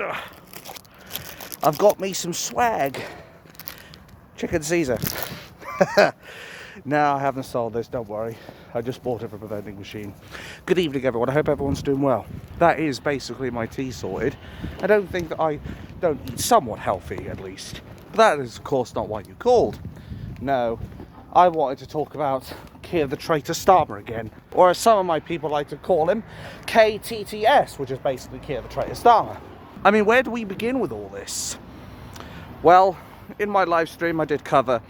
Ugh. I've got me some swag. Chicken Caesar. No, I haven't sold this, don't worry. I just bought it from a vending machine. Good evening, everyone. I hope everyone's doing well. That is basically my tea sorted. I don't think that I don't eat somewhat healthy, at least. But that is, of course, not what you called. No, I wanted to talk about Keir the Traitor Starmer again. Or as some of my people like to call him, KTTS, which is basically Keir the Traitor Starmer. I mean, where do we begin with all this? Well, in my live stream I did cover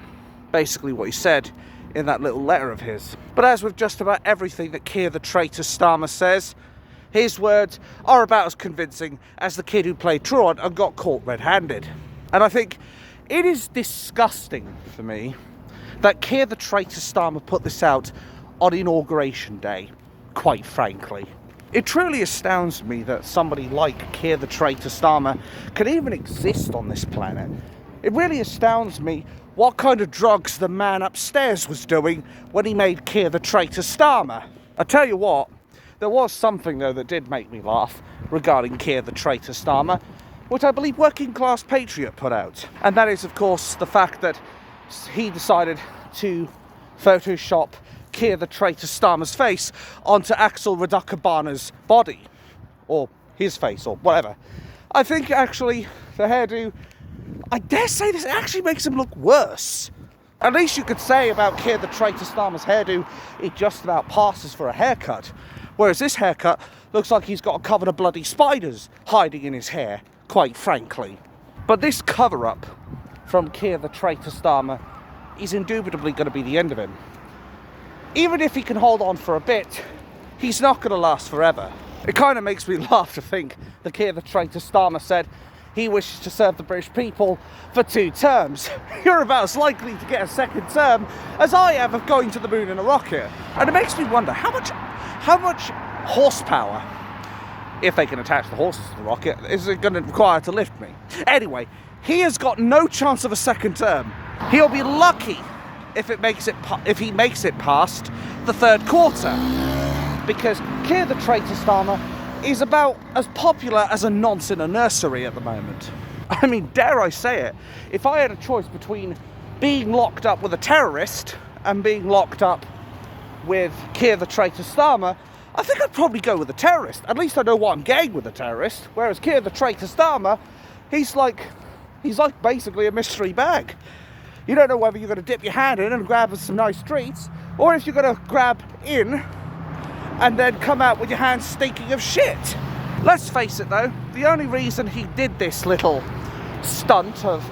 basically what he said in that little letter of his. But as with just about everything that Keir the Traitor Starmer says, his words are about as convincing as the kid who played Traitor and got caught red-handed. And I think it is disgusting for me that Keir the Traitor Starmer put this out on Inauguration Day, quite frankly. It truly astounds me that somebody like Keir the Traitor Starmer can even exist on this planet. It really astounds me what kind of drugs the man upstairs was doing when he made Keir the Traitor Starmer. I tell you what, there was something though that did make me laugh regarding Keir the Traitor Starmer, which I believe Working Class Patriot put out. And that is, of course, the fact that he decided to Photoshop Keir the Traitor Starmer's face onto Axel Radakabana's body. Or his face, or whatever. I think actually the hairdo, I dare say this actually makes him look worse. At least you could say about Keir the Traitor Starmer's hairdo, it just about passes for a haircut. Whereas this haircut looks like he's got a coven of bloody spiders hiding in his hair, quite frankly. But this cover-up from Keir the Traitor Starmer is indubitably going to be the end of him. Even if he can hold on for a bit, he's not going to last forever. It kind of makes me laugh to think that Keir the Traitor Starmer said he wishes to serve the British people for 2 terms. You're about as likely to get a second term as I am of going to the moon in a rocket. And it makes me wonder how much horsepower, if they can attach the horses to the rocket, is it going to require to lift me? Anyway, he has got no chance of a second term. He'll be lucky if he makes it past the 3rd quarter, because Keir the Traitor Starmer is about as popular as a nonce in a nursery at the moment. I mean, dare I say it, if I had a choice between being locked up with a terrorist and being locked up with Keir the Traitor Starmer, I think I'd probably go with the terrorist. At least I know what I'm getting with the terrorist. Whereas Keir the Traitor Starmer, he's like basically a mystery bag. You don't know whether you're going to dip your hand in and grab some nice treats, or if you're going to grab in and then come out with your hands stinking of shit. Let's face it though, the only reason he did this little stunt of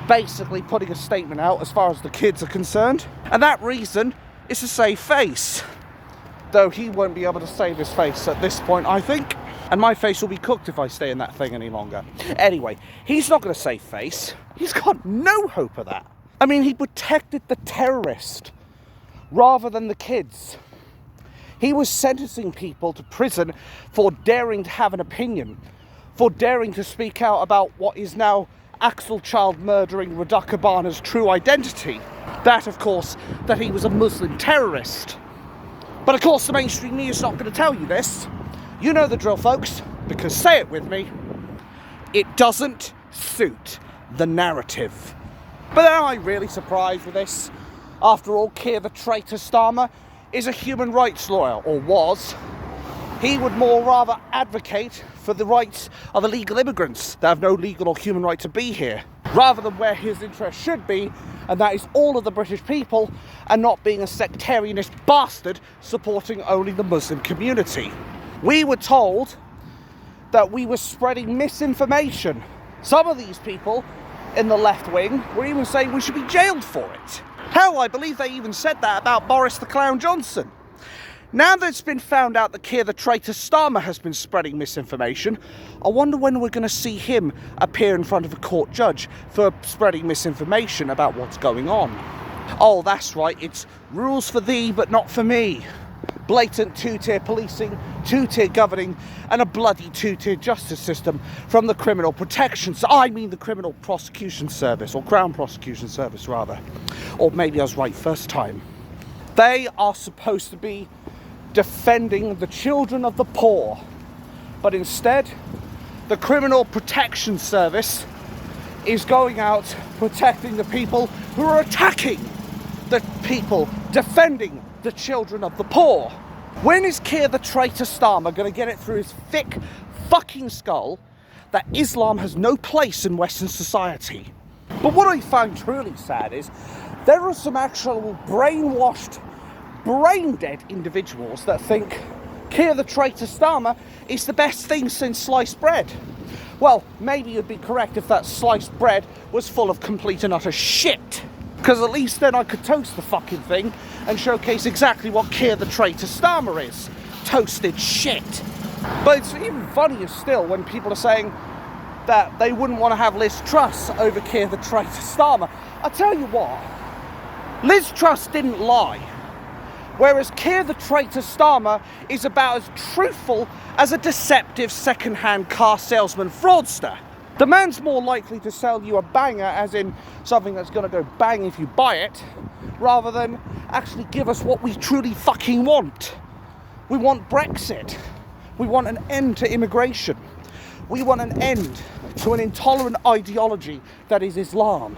basically putting a statement out as far as the kids are concerned, and that reason is to save face. Though he won't be able to save his face at this point, I think. And my face will be cooked if I stay in that thing any longer. Anyway, he's not going to save face. He's got no hope of that. I mean, he protected the terrorist rather than the kids. He was sentencing people to prison for daring to have an opinion, for daring to speak out about what is now Axel child murdering Radakabana's true identity. That, of course, that he was a Muslim terrorist. But of course the mainstream media is not going to tell you this. You know the drill, folks, because, say it with me, it doesn't suit the narrative. But am I really surprised with this? After all, Keir the Traitor Starmer is a human rights lawyer, or was. He would more rather advocate for the rights of illegal immigrants that have no legal or human right to be here, rather than where his interest should be, and that is all of the British people, and not being a sectarianist bastard supporting only the Muslim community. We were told that we were spreading misinformation. Some of these people in the left wing were even saying we should be jailed for it. Hell, I believe they even said that about Boris the Clown Johnson. Now that it's been found out that Keir the Traitor Starmer has been spreading misinformation, I wonder when we're going to see him appear in front of a court judge for spreading misinformation about what's going on. Oh, that's right, it's rules for thee but not for me. Blatant 2-tier policing, 2-tier governing, and a bloody 2-tier justice system from the criminal the criminal prosecution service, or Crown Prosecution Service rather. Or maybe I was right first time. They are supposed to be defending the children of the poor, but instead the Criminal Protection Service is going out protecting the people who are attacking the people, defending the children of the poor. When is Keir the traitor Starmer going to get it through his thick fucking skull that Islam has no place in Western society? But what I find truly sad is there are some actual brainwashed, brain-dead individuals that think Keir the traitor Starmer is the best thing since sliced bread. Well, maybe you'd be correct if that sliced bread was full of complete and utter shit. Because at least then I could toast the fucking thing and showcase exactly what Keir the traitor Starmer is. Toasted shit. But it's even funnier still when people are saying that they wouldn't want to have Liz Truss over Keir the traitor Starmer. I tell you what, Liz Truss didn't lie. Whereas Keir the traitor Starmer is about as truthful as a deceptive second-hand car salesman fraudster. The man's more likely to sell you a banger, as in something that's going to go bang if you buy it, rather than actually give us what we truly fucking want. We want Brexit. We want an end to immigration. We want an end to an intolerant ideology that is Islam.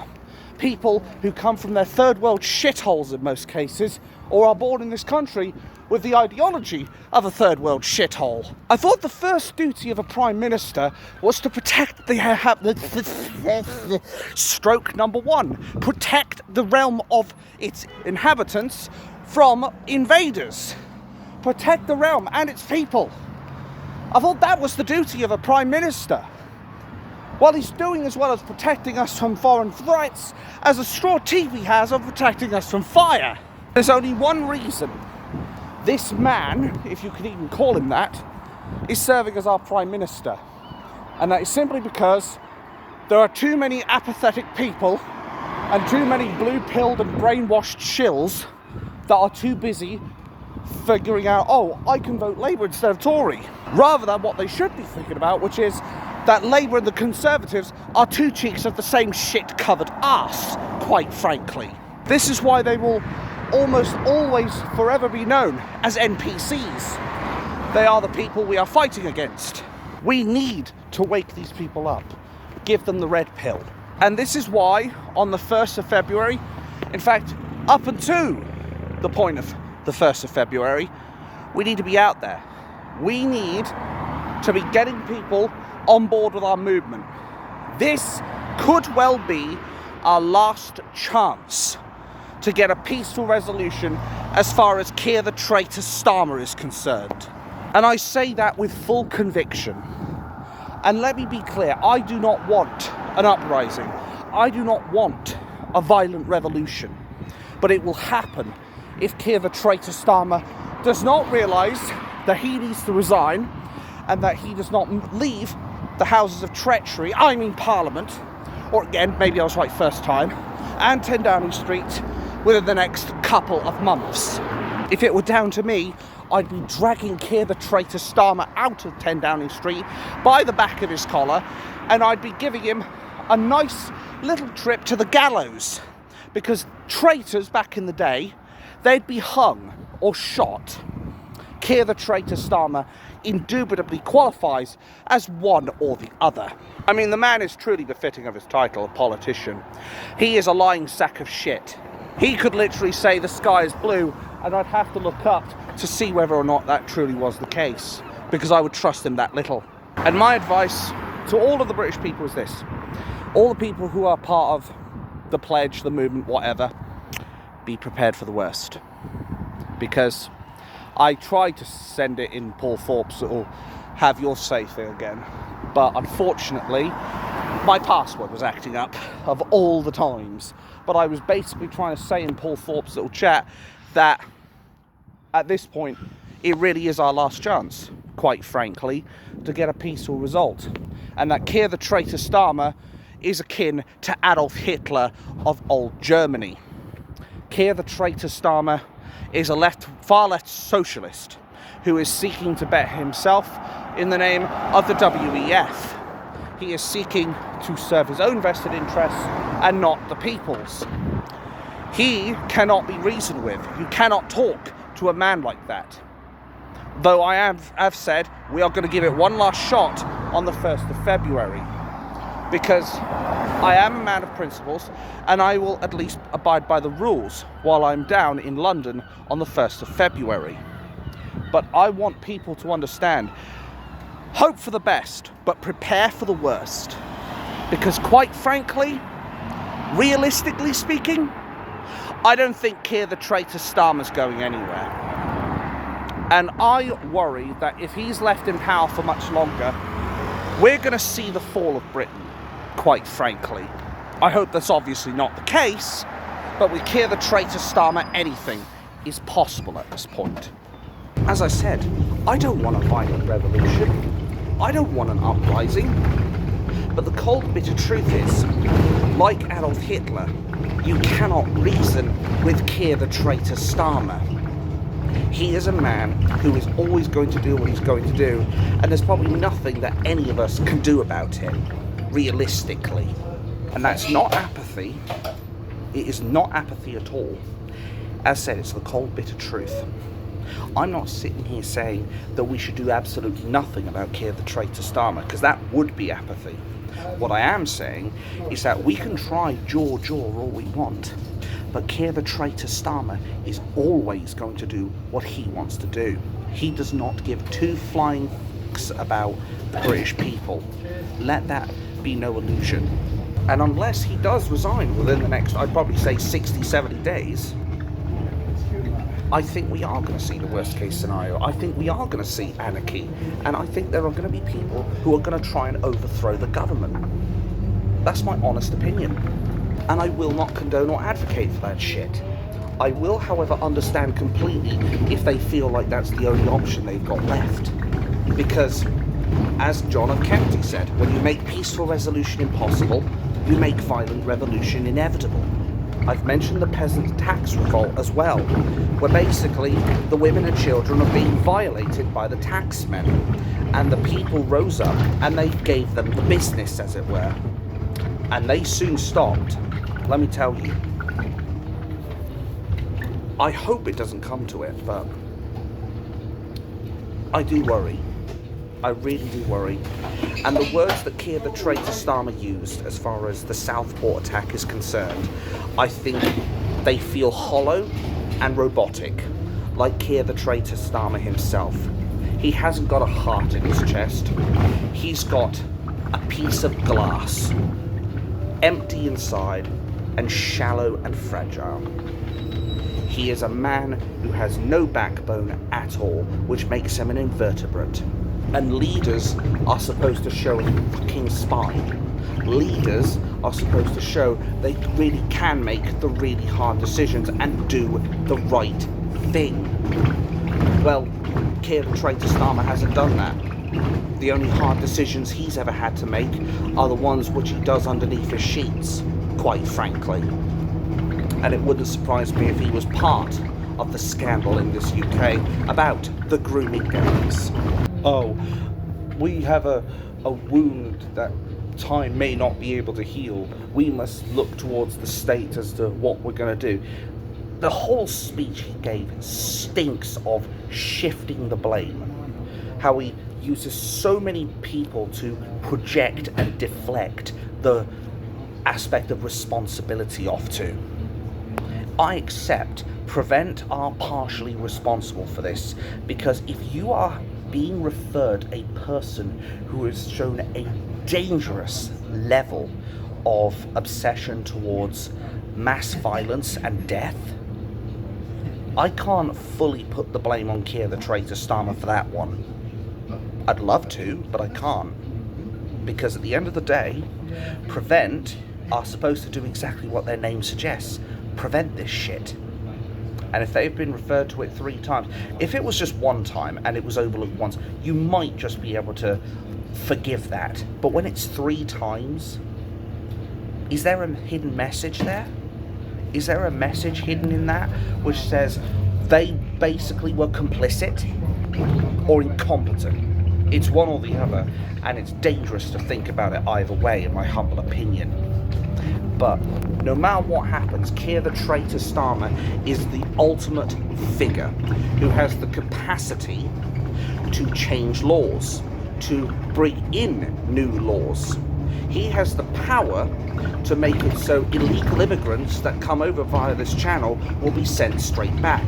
People who come from their third world shitholes in most cases, or are born in this country with the ideology of a third world shithole. I thought the first duty of a Prime Minister was to protect stroke number one, protect the realm of its inhabitants from invaders. Protect the realm and its people. I thought that was the duty of a Prime Minister. While he's doing as well as protecting us from foreign threats as a straw TV has of protecting us from fire. There's only one reason this man, if you could even call him that, is serving as our Prime Minister. And that is simply because there are too many apathetic people and too many blue-pilled and brainwashed shills that are too busy figuring out, oh, I can vote Labour instead of Tory. Rather than what they should be thinking about, which is that Labour and the Conservatives are two cheeks of the same shit-covered arse, quite frankly. This is why they will almost always forever be known as NPCs. They are the people we are fighting against. We need to wake these people up, give them the red pill. And this is why on the 1st of February, in fact, up until the point of the 1st of February, we need to be out there. We need to be getting people on board with our movement. This could well be our last chance to get a peaceful resolution as far as Keir the traitor Starmer is concerned. And I say that with full conviction. And let me be clear, I do not want an uprising. I do not want a violent revolution. But it will happen if Keir the traitor Starmer does not realise that he needs to resign and that he does not leave the houses of treachery, I mean Parliament, or again, maybe I was right first time, and 10 Downing Street within the next couple of months. If it were down to me, I'd be dragging Keir the traitor Starmer out of 10 Downing Street by the back of his collar, and I'd be giving him a nice little trip to the gallows. Because traitors back in the day, they'd be hung or shot. Keir the traitor Starmer indubitably qualifies as one or the other. I mean, the man is truly befitting of his title, a politician. He is a lying sack of shit. He could literally say the sky is blue, and I'd have to look up to see whether or not that truly was the case, because I would trust him that little. And my advice to all of the British people is this. All the people who are part of the pledge, the movement, whatever, be prepared for the worst. Because I tried to send it in Paul Thorpe's little have your say thing again, but unfortunately my password was acting up of all the times. But I was basically trying to say in Paul Thorpe's little chat that at this point it really is our last chance, quite frankly, to get a peaceful result. And that Keir the traitor Starmer is akin to Adolf Hitler of old Germany. Keir the traitor Starmer is a far left socialist who is seeking to bet himself in the name of the WEF. He is seeking to serve his own vested interests and not the people's. He cannot be reasoned with. You cannot talk to a man like that. Though I have said we are going to give it one last shot on the 1st of February. Because I am a man of principles, and I will at least abide by the rules while I'm down in London on the 1st of February. But I want people to understand, hope for the best, but prepare for the worst. Because quite frankly, realistically speaking, I don't think Keir the Traitor Starmer's going anywhere. And I worry that if he's left in power for much longer, we're going to see the fall of Britain. Quite frankly. I hope that's obviously not the case, but with Keir the Traitor Starmer, anything is possible at this point. As I said, I don't want a violent revolution. I don't want an uprising. But the cold, bitter truth is, like Adolf Hitler, you cannot reason with Keir the Traitor Starmer. He is a man who is always going to do what he's going to do, and there's probably nothing that any of us can do about him. Realistically. And that's not apathy. It is not apathy at all. As said, it's the cold, bitter truth. I'm not sitting here saying that we should do absolutely nothing about Keir the Traitor Starmer, because that would be apathy. What I am saying is that we can try jaw all we want, but Keir the Traitor Starmer is always going to do what he wants to do. He does not give two flying fucks about the British people. Let that be no illusion. And unless he does resign within the next, I'd probably say 60, 70 days, I think we are going to see the worst case scenario. I think we are going to see anarchy. And I think there are going to be people who are going to try and overthrow the government. That's my honest opinion. And I will not condone or advocate for that shit. I will, however, understand completely if they feel like that's the only option they've got left. Because, as John F. Kennedy said, when you make peaceful resolution impossible, you make violent revolution inevitable. I've mentioned the peasant tax revolt as well, where basically the women and children are being violated by the taxmen, and the people rose up and they gave them the business, as it were. And they soon stopped. Let me tell you, I hope it doesn't come to it, but I do worry. I really do worry. And the words that Keir the Traitor Starmer used as far as the Southport attack is concerned, I think they feel hollow and robotic, like Keir the Traitor Starmer himself. He hasn't got a heart in his chest. He's got a piece of glass, empty inside and shallow and fragile. He is a man who has no backbone at all, which makes him an invertebrate. And leaders are supposed to show a fucking spine. Leaders are supposed to show they really can make the really hard decisions and do the right thing. Well, Keir the Traitor Starmer hasn't done that. The only hard decisions he's ever had to make are the ones which he does underneath his sheets, quite frankly. And it wouldn't surprise me if he was part of the scandal in this UK about the grooming gangs. Oh, we have a wound that time may not be able to heal. We must look towards the state as to what we're going to do. The whole speech he gave stinks of shifting the blame. How he uses so many people to project and deflect the aspect of responsibility off to. I accept Prevent are partially responsible for this, because if you are being referred a person who has shown a dangerous level of obsession towards mass violence and death, I can't fully put the blame on Keir the Traitor Starmer for that one. I'd love to, but I can't. Because at the end of the day, Prevent are supposed to do exactly what their name suggests. Prevent this shit. And if they've been referred to it 3 times, if it was just one time and it was overlooked once, you might just be able to forgive that. But when it's 3 times, is there a hidden message there? Is there a message hidden in that which says they basically were complicit or incompetent? It's one or the other, and it's dangerous to think about it either way, in my humble opinion. But no matter what happens, Keir the Traitor Starmer is the ultimate figure who has the capacity to change laws, to bring in new laws. He has the power to make it so illegal immigrants that come over via this channel will be sent straight back.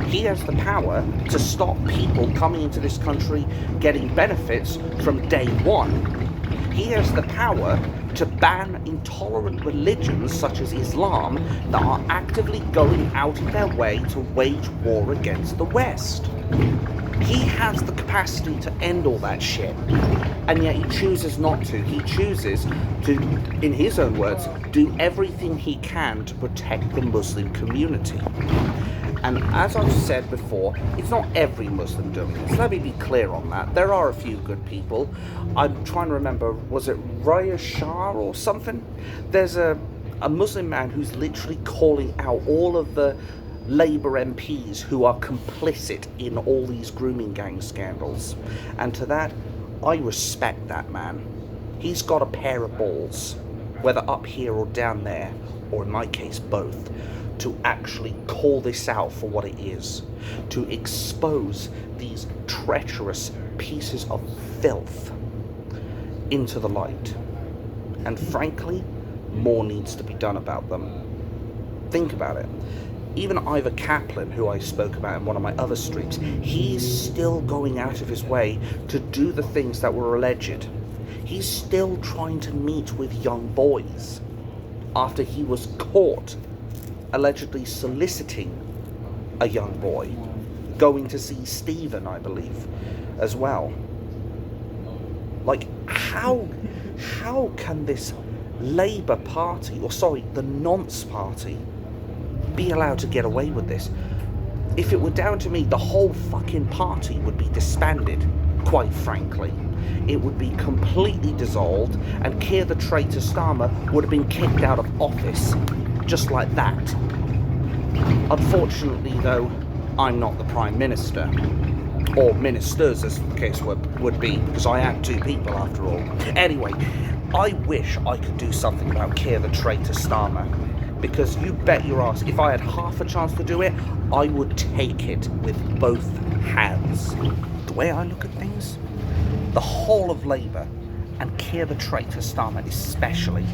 He has the power to stop people coming into this country getting benefits from day one. He has the power to ban intolerant religions such as Islam that are actively going out of their way to wage war against the West. He has the capacity to end all that shit, and yet he chooses not to. He chooses to, in his own words, do everything he can to protect the Muslim community. And as I've said before, it's not every Muslim doing this. Let me be clear on that. There are a few good people. I'm trying to remember, was it Raya Shah or something? There's a Muslim man who's literally calling out all of the Labour MPs who are complicit in all these grooming gang scandals. And to that, I respect that man. He's got a pair of balls, whether up here or down there, or in my case both, to actually call this out for what it is, to expose these treacherous pieces of filth into the light. And frankly, more needs to be done about them. Think about it. Even Ivor Kaplan, who I spoke about in one of my other streams, he's still going out of his way to do the things that were alleged. He's still trying to meet with young boys after he was caught allegedly soliciting a young boy, going to see Stephen, I believe, as well. Like, how can this Labour Party, or sorry, the Nonce Party, be allowed to get away with this? If it were down to me, the whole fucking party would be disbanded, quite frankly. It would be completely dissolved, and Keir the traitor Starmer would have been kicked out of office, just like that. Unfortunately, though, I'm not the Prime Minister, or ministers as the case would be, because I am two people after all. Anyway, I wish I could do something about Keir the traitor Starmer, because you bet your ass, if I had half a chance to do it, I would take it with both hands. The way I look at things, the whole of Labour, and Keir the traitor Starmer especially,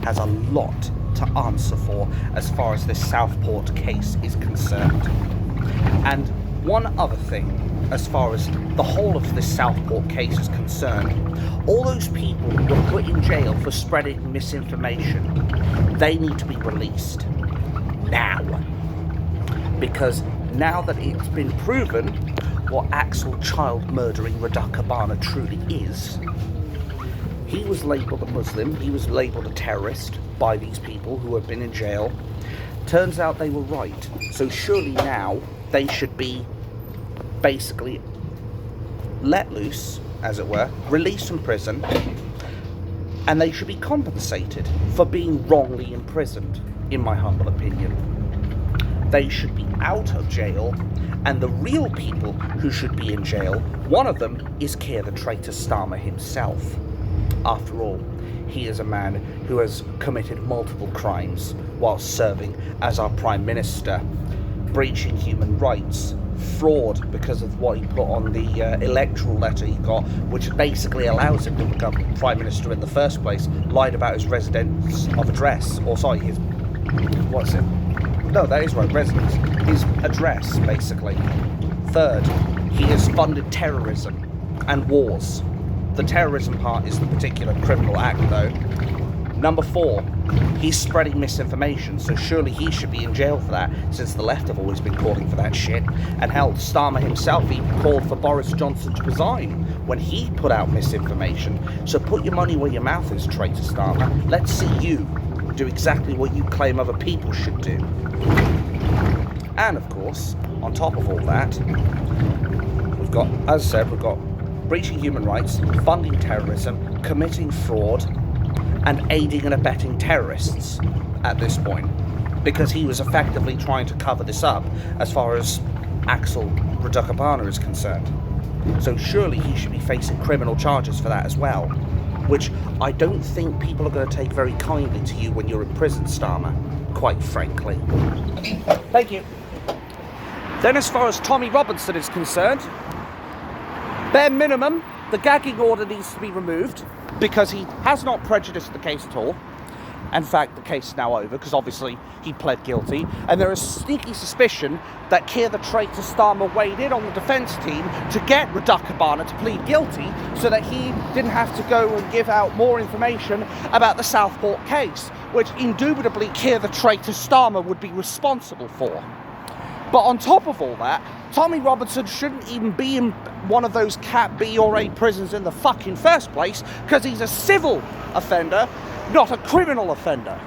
has a lot to answer for as far as this Southport case is concerned. And one other thing, as far as the whole of this Southport case is concerned, all those people who were put in jail for spreading misinformation, they need to be released now. Because now that it's been proven what Axel child murdering Radakabana truly is, he was labelled a Muslim, he was labelled a terrorist by these people who have been in jail. Turns out they were right. So surely now they should be basically let loose, as it were, released from prison, and they should be compensated for being wrongly imprisoned, in my humble opinion. They should be out of jail, and the real people who should be in jail, one of them is Keir the traitor Starmer himself. After all, he is a man who has committed multiple crimes while serving as our Prime Minister, breaching human rights, fraud because of what he put on the electoral letter he got, which basically allows him to become Prime Minister in the first place, lied about his residence of address, or sorry, his, what's it? No, that is right, residence. His address, basically. Third, he has funded terrorism and wars. The terrorism part is the particular criminal act, though. Number 4, he's spreading misinformation, so surely he should be in jail for that, since the left have always been calling for that shit. And hell, Starmer himself even called for Boris Johnson to resign when he put out misinformation. So put your money where your mouth is, traitor Starmer. Let's see you do exactly what you claim other people should do. And of course, on top of all that, we've got, as I said, we've got breaching human rights, funding terrorism, committing fraud, and aiding and abetting terrorists at this point, because he was effectively trying to cover this up as far as Axel Radakabana is concerned. So surely he should be facing criminal charges for that as well, which I don't think people are going to take very kindly to you when you're in prison, Starmer, quite frankly. Thank you. Then as far as Tommy Robinson is concerned, bare minimum, the gagging order needs to be removed because he has not prejudiced the case at all. In fact, the case is now over because obviously he pled guilty, and there is sneaky suspicion that Keir the traitor Starmer weighed in on the defence team to get Radaka to plead guilty so that he didn't have to go and give out more information about the Southport case, which indubitably Keir the traitor Starmer would be responsible for. But on top of all that, Tommy Robinson shouldn't even be in one of those Cat B or A prisons in the fucking first place because he's a civil offender, not a criminal offender.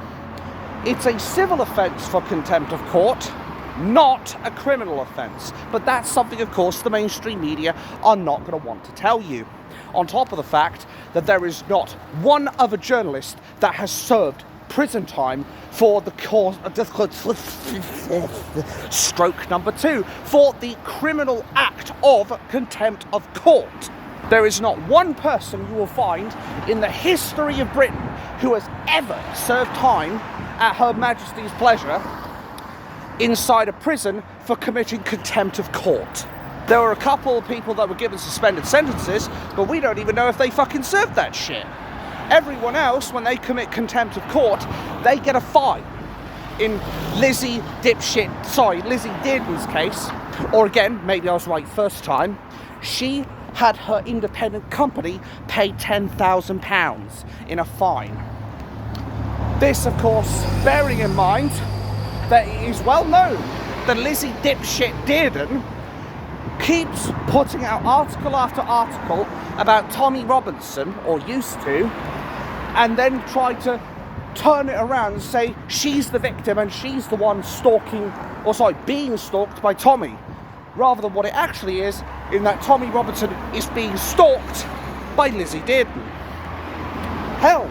It's a civil offence for contempt of court, not a criminal offence. But that's something, of course, the mainstream media are not going to want to tell you. On top of the fact that there is not one other journalist that has served prison time for the cause, stroke number 2, for the criminal act of contempt of court. There is not one person you will find in the history of Britain who has ever served time at Her Majesty's pleasure inside a prison for committing contempt of court. There were a couple of people that were given suspended sentences, but we don't even know if they fucking served that shit. Everyone else, when they commit contempt of court, they get a fine. In Lizzie Dearden's case, or again, maybe I was right first time, she had her independent company pay £10,000 in a fine. This, of course, bearing in mind that it is well known that Lizzie Dearden keeps putting out article after article about Tommy Robinson, or used to, and then try to turn it around and say she's the victim and she's the one being stalked by Tommy, rather than what it actually is, in that Tommy Robinson is being stalked by Lizzie Dearden. Hell,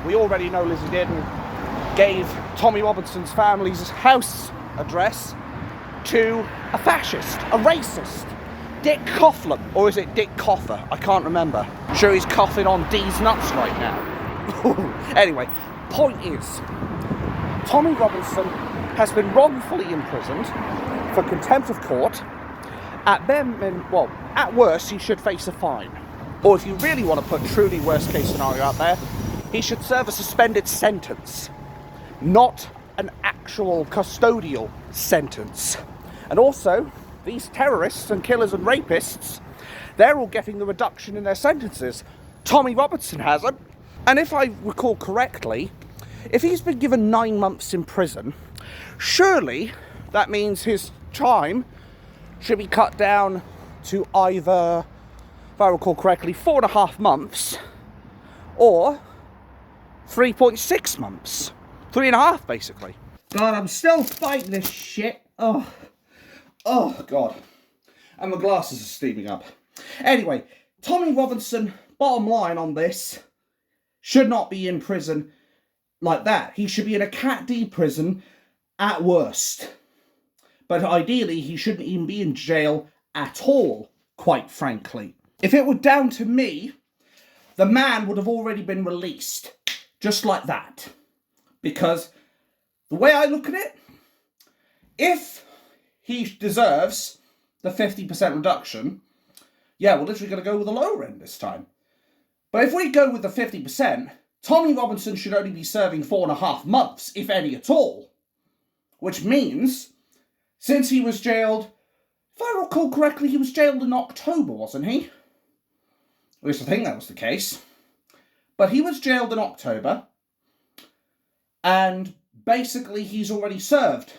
we already know Lizzie Dearden gave Tommy Robinson's family's house address to a fascist, a racist, Dick Coughlin, or is it Dick Coffer? I can't remember. I'm sure he's coughing on D's nuts right now. Anyway, point is, Tommy Robinson has been wrongfully imprisoned for contempt of court. At worst, he should face a fine. Or if you really want to put truly worst case scenario out there, he should serve a suspended sentence, not an actual custodial sentence. And also, these terrorists and killers and rapists, they're all getting the reduction in their sentences. Tommy Robinson hasn't. And if I recall correctly, if he's been given 9 months in prison, surely that means his time should be cut down to either, if I recall correctly, 4.5 months or 3.6 months. 3.5, basically. God, I'm still fighting this shit. Oh, God. And my glasses are steaming up. Anyway, Tommy Robinson, bottom line on this, should not be in prison like that. He should be in a Cat D prison at worst. But ideally, he shouldn't even be in jail at all, quite frankly. If it were down to me, the man would have already been released. Just like that. Because the way I look at it, if he deserves the 50% reduction, yeah, we're literally going to go with the lower end this time. But if we go with the 50%, Tommy Robinson should only be serving 4.5 months, if any at all. Which means, since he was jailed, if I recall correctly, he was jailed in October, wasn't he? At least I think that was the case. But he was jailed in October, and basically he's already served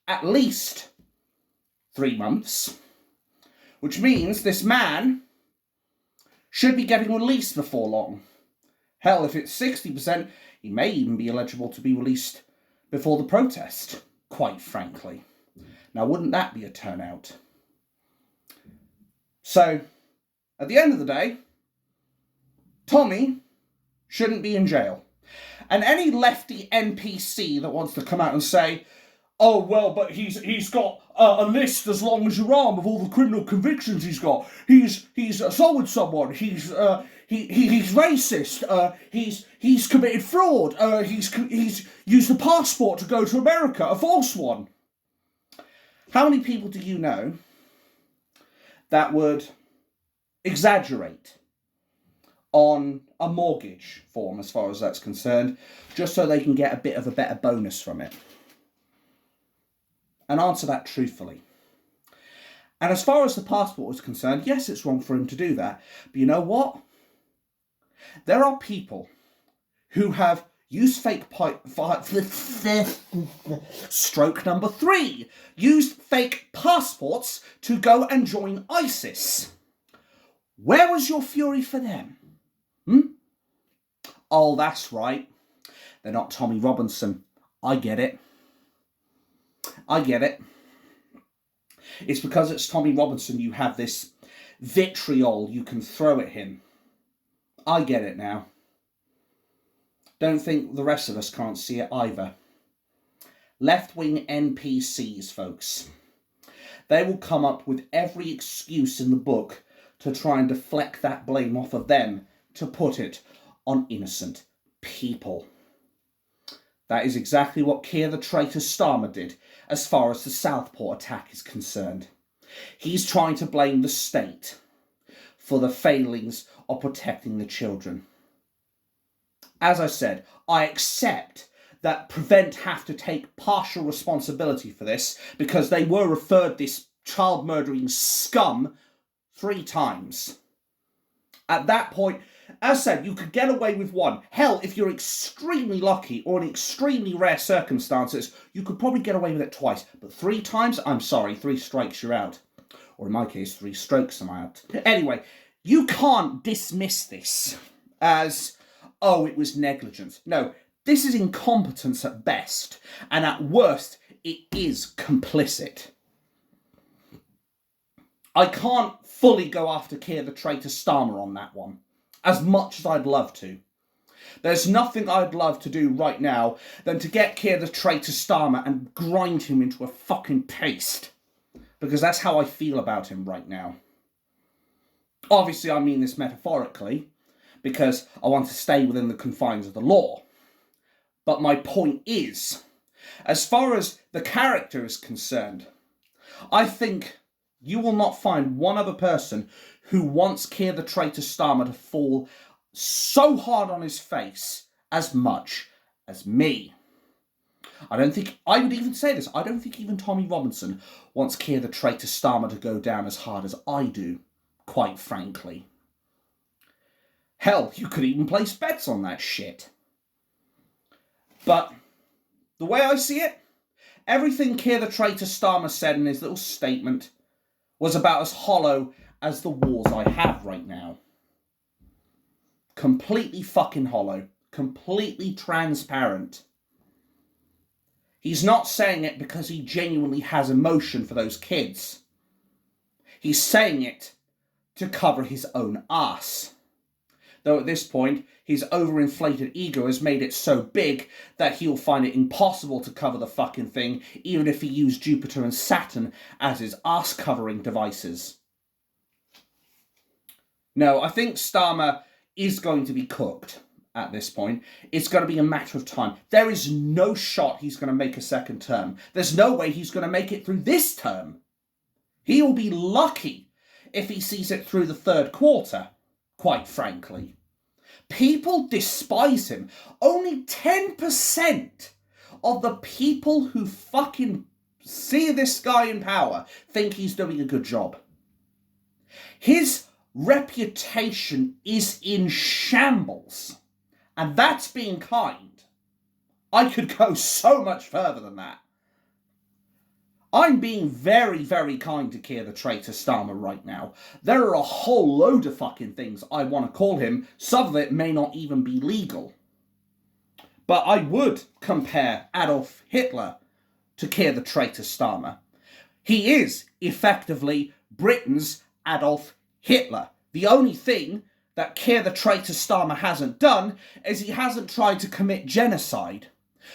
at least 3 months, which means this man should be getting released before long. Hell, if it's 60%, he may even be eligible to be released before the protest, quite frankly. Now, wouldn't that be a turnout? So, at the end of the day, Tommy shouldn't be in jail. And any lefty NPC that wants to come out and say, oh, well, but he's got a list as long as your arm of all the criminal convictions he's got. He's assaulted someone. He's racist. He's committed fraud. He's used a passport to go to America, a false one. How many people do you know that would exaggerate on a mortgage form, as far as that's concerned, just so they can get a bit of a better bonus from it. And answer that truthfully. And as far as the passport is concerned, yes, it's wrong for him to do that. But you know what? There are people who have used fake stroke number 3. Used fake passports to go and join ISIS. Where was your fury for them? Oh, that's right. They're not Tommy Robinson. I get it. It's because it's Tommy Robinson you have this vitriol you can throw at him. I get it now. Don't think the rest of us can't see it either. Left-wing NPCs, folks. They will come up with every excuse in the book to try and deflect that blame off of them, to put it on innocent people. That is exactly what Keir the Traitor Starmer did as far as the Southport attack is concerned. He's trying to blame the state for the failings of protecting the children. As I said, I accept that Prevent have to take partial responsibility for this because they were referred this child murdering scum 3 times. At that point, as I said, you could get away with 1. Hell, if you're extremely lucky or in extremely rare circumstances, you could probably get away with it twice. But 3 times? I'm sorry, 3 strikes, you're out. Or in my case, 3 strokes, I'm out. Anyway, you can't dismiss this as, oh, it was negligence. No, this is incompetence at best. And at worst, it is complicit. I can't fully go after Keir the Traitor Starmer on that one, as much as I'd love to. There's nothing I'd love to do right now than to get Keir the Traitor Starmer and grind him into a fucking paste. Because that's how I feel about him right now. Obviously, I mean this metaphorically, because I want to stay within the confines of the law. But my point is, as far as the character is concerned, I think you will not find one other person who wants Keir the Traitor Starmer to fall so hard on his face as much as me. I would even say this, I don't think even Tommy Robinson wants Keir the Traitor Starmer to go down as hard as I do, quite frankly. Hell, you could even place bets on that shit. But the way I see it, everything Keir the Traitor Starmer said in his little statement was about as hollow as the walls I have right now. Completely fucking hollow. Completely transparent. He's not saying it because he genuinely has emotion for those kids. He's saying it to cover his own ass. Though at this point, his overinflated ego has made it so big that he'll find it impossible to cover the fucking thing, even if he used Jupiter and Saturn as his ass-covering devices. No, I think Starmer is going to be cooked at this point. It's going to be a matter of time. There is no shot he's going to make a second term. There's no way he's going to make it through this term. He'll be lucky if he sees it through the 3rd quarter, quite frankly. People despise him. Only 10% of the people who fucking see this guy in power think he's doing a good job. His reputation is in shambles. And that's being kind. I could go so much further than that. I'm being very, very kind to Keir the Traitor Starmer right now. There are a whole load of fucking things I want to call him. Some of it may not even be legal. But I would compare Adolf Hitler to Keir the Traitor Starmer. He is, effectively, Britain's Adolf Hitler. The only thing that Keir the Traitor Starmer hasn't done is he hasn't tried to commit genocide.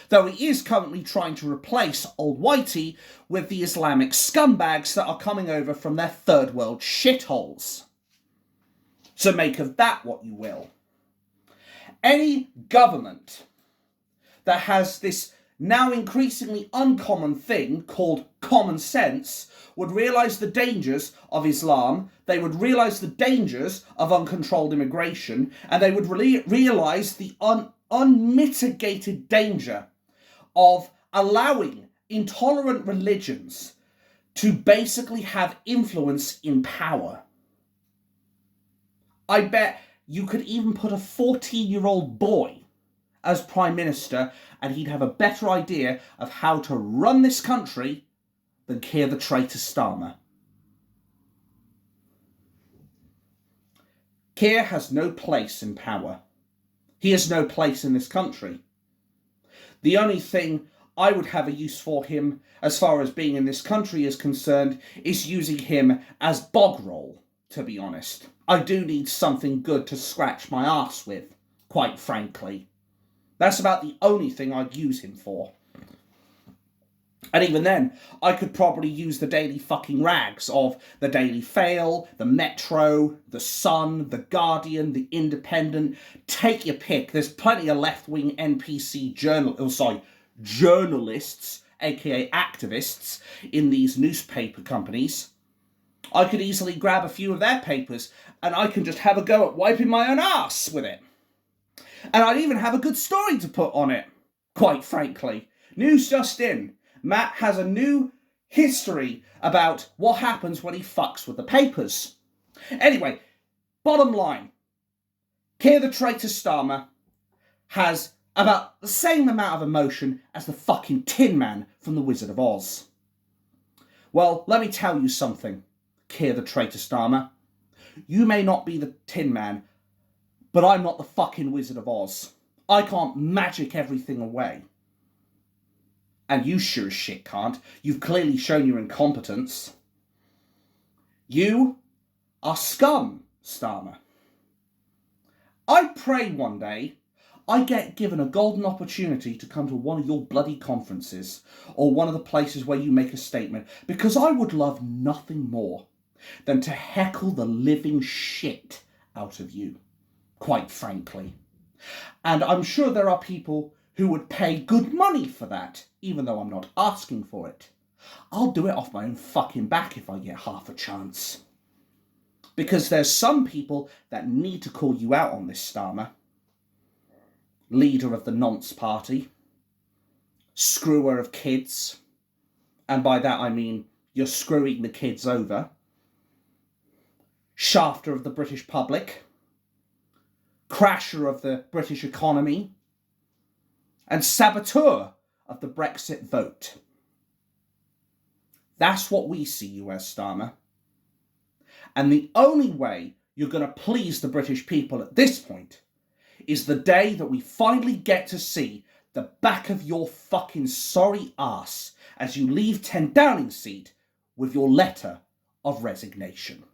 Though he is currently trying to replace Old Whitey with the Islamic scumbags that are coming over from their 3rd world shitholes. So make of that what you will. Any government that has this now increasingly uncommon thing called common sense would realise the dangers of Islam, they would realise the dangers of uncontrolled immigration, and they would realise the unmitigated danger of allowing intolerant religions to basically have influence in power. I bet you could even put a 14-year-old boy as Prime Minister and he'd have a better idea of how to run this country than Keir the Traitor Starmer. Keir has no place in power. He has no place in this country. The only thing I would have a use for him, as far as being in this country is concerned, is using him as bog roll, to be honest. I do need something good to scratch my arse with, quite frankly. That's about the only thing I'd use him for. And even then, I could probably use the daily fucking rags of the Daily Fail, the Metro, the Sun, the Guardian, the Independent. Take your pick. There's plenty of left-wing NPC journalists, aka activists, in these newspaper companies. I could easily grab a few of their papers and I can just have a go at wiping my own arse with it. And I'd even have a good story to put on it, quite frankly. News just in. Matt has a new history about what happens when he fucks with the papers. Anyway, bottom line. Keir the Traitor Starmer has about the same amount of emotion as the fucking Tin Man from The Wizard of Oz. Well, let me tell you something, Keir the Traitor Starmer. You may not be the Tin Man, but I'm not the fucking Wizard of Oz. I can't magic everything away. And you sure as shit can't. You've clearly shown your incompetence. You are scum, Starmer. I pray one day I get given a golden opportunity to come to one of your bloody conferences or one of the places where you make a statement, because I would love nothing more than to heckle the living shit out of you, quite frankly. And I'm sure there are people who would pay good money for that, even though I'm not asking for it. I'll do it off my own fucking back if I get half a chance. Because there's some people that need to call you out on this, Starmer. Leader of the Nonce Party. Screwer of kids. And by that I mean you're screwing the kids over. Shafter of the British public. Crasher of the British economy. And saboteur of the Brexit vote. That's what we see you as, Starmer. And the only way you're going to please the British people at this point is the day that we finally get to see the back of your fucking sorry ass as you leave 10 Downing Street with your letter of resignation.